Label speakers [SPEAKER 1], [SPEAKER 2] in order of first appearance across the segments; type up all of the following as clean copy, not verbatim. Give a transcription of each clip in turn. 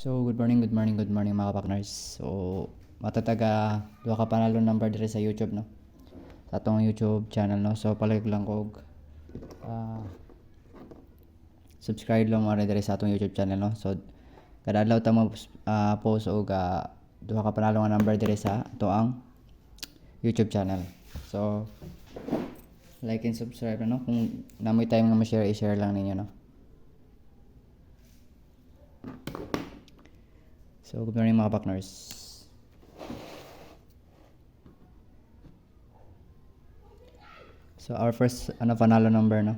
[SPEAKER 1] So, good morning mga partners. So, matataga duha ka panalo number dire sa YouTube, no? Sa atong YouTube channel, no? So, palag lang ko subscribe lang mo dire sa atong YouTube channel, no? So, kada adlaw ta mo post og duha ka panalo nga number dire sa ato ang YouTube channel. So, like and subscribe na, no? Kung namoy time nga ma-share, i-share lang ninyo, no? So, good morning mga partners. So, our first panalo number, no?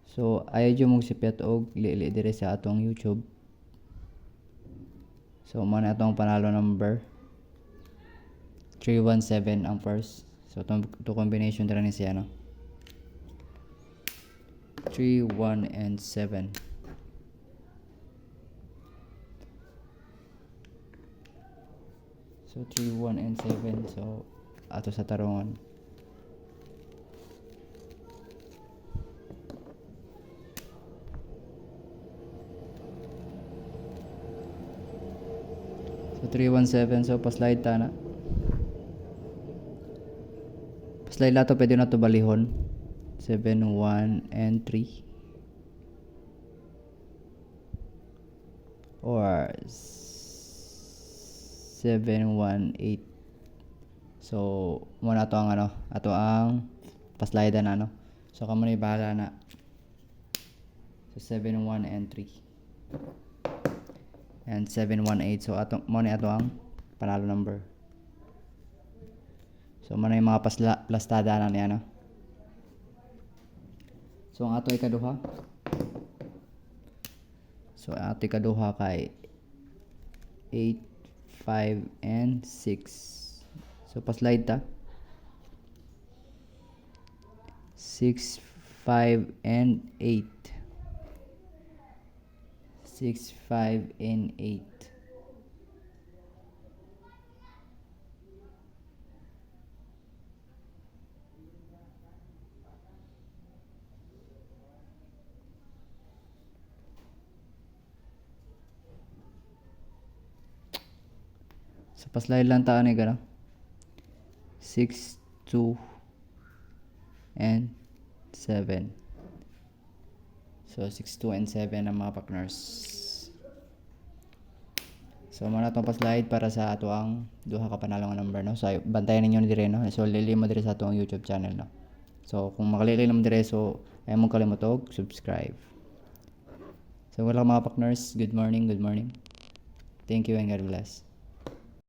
[SPEAKER 1] So, ayaw dyan mong sipyat og liili dire sa atong YouTube. So, muna atong panalo number 317 ang first. So, itong combination dira ni siya, no? 3, 1, and 7. So, 3, 1, and 7. So, ato sa tarungan. So, 317. So, paslide ta na. Paslide lato, pwede na to balihon. 7, 1, and 3. Or 7, 1, 8. So, muna to ang ato ang paslide na, no? So, kamo na bahala na. So, 7, 1, and 3. And 7, 1, 8. So, muna ato ang panalo number. So, muna yung mga plastada na niya, no? So, ang ato ikaduha. So, ang ato ikaduha kay 8, 5, and 6. So, paslide ta. 6, 5, and 8. 6, 5, and 8. So, paslide lang taan ni gano'n. 6, 2, and 7. So, 6, 2, and 7 ang mga partners. So, muna itong paslide para sa ato ang duha ka panalo nga number, no? So, bantayan ninyo dire, no? So, lili mo dire sa atong YouTube channel, no? So, kung makalili mo dire, so, ayaw mong kalimutog, subscribe. So, wala mga partners, good morning. Thank you and God bless.